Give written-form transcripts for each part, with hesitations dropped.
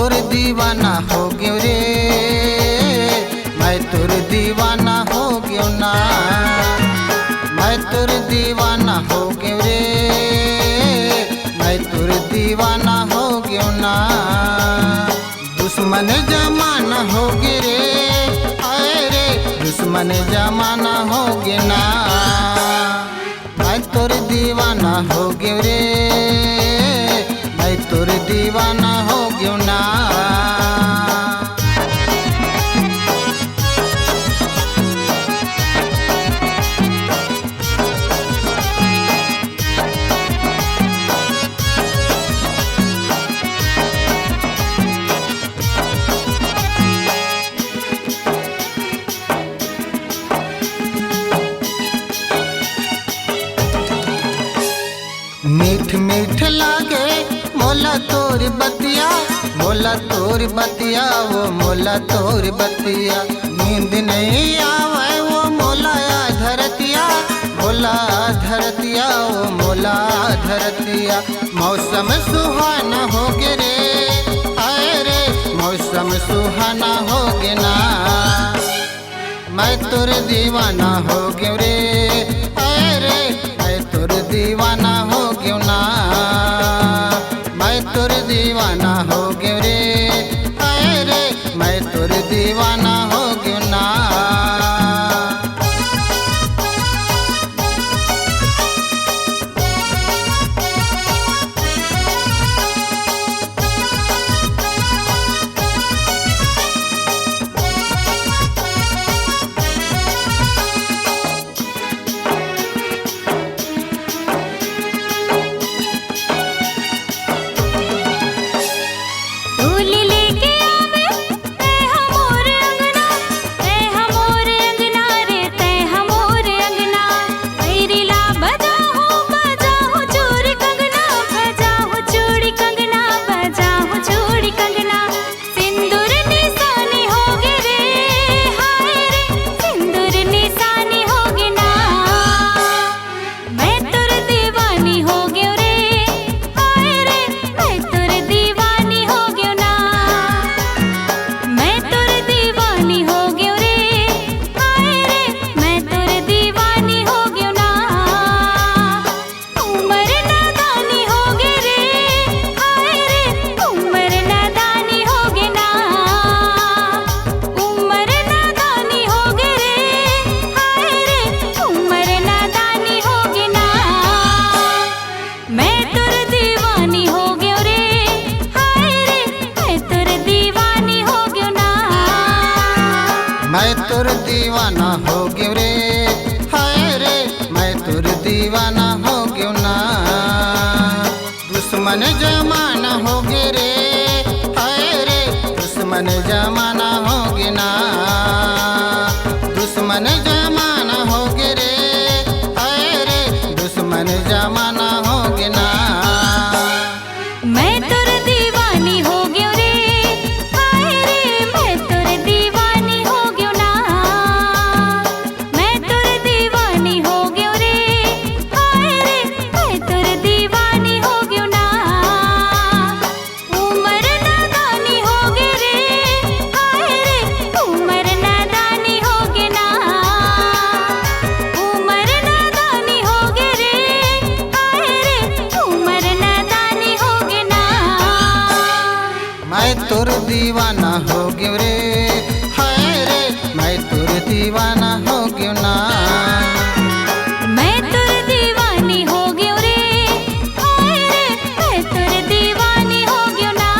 तोर दीवाना हो गयो रे, मैं तोर दीवाना हो गयो ना, मैं तोर दीवाना हो गयो रे, मैं तोर दीवाना हो गयो ना। दुश्मन जमाना हो गे रे, आए रे दुश्मन जमाना हो गे ना, मैं तोर दीवाना हो गयो रे, मैं तोर दीवाना हो गयो ना। मीठ मीठ लागे मोला तोर बतिया, मोला तोर बतिया वो मोला तोर बतिया। नींद नहीं आवे वो मोला धरतिया, मोला धरतिया वो मोला धरतिया। मौसम सुहाना हो गे रे, आए रे मौसम सुहाना हो गे ना, मैं तोर दीवाना हो गयो रे, आए रे मैं तोर दीवाना हो गयो ना, मैं तोर दीवाना हो गयो रे, आए रे मैं तोर दीवाना हो गयो ना। मैं तोर दीवाना हो गयो रे, हाय रे मैं तोर दीवाना हो गयो ना। दुश्मन जमाना हो गे रे, हाय रे दुश्मन जमाना हो गे ना, दुश्मन जमाना हो गे रे, हाय रे दुश्मन जमाना हो गे ना। मैं तोर दीवानी हो गयो रे, हाय रे मैं तोर दीवानी हो गयो ना, मैं तोर दीवानी हो गयो रे, हाय रे मैं तोर दीवानी हो गयो ना। उमर नादानी हो गे रे, हाय रे उमर नादानी हो गे ना, उमर नादानी हो गे रे, हाय रे उमर नादानी हो गे ना। मैं तोर दीवाना हो गयो रे, हाय रे मैं तोर दीवाना हो गयो ना, मैं तोर दीवानी हो गयो रे, हाय रे मैं तोर दीवानी हो गयो ना,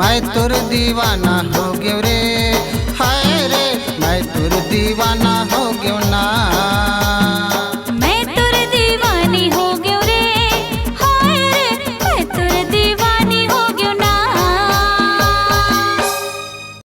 मैं तोर दीवाना हो गयो रे, हाय रे मैं तोर दीवाना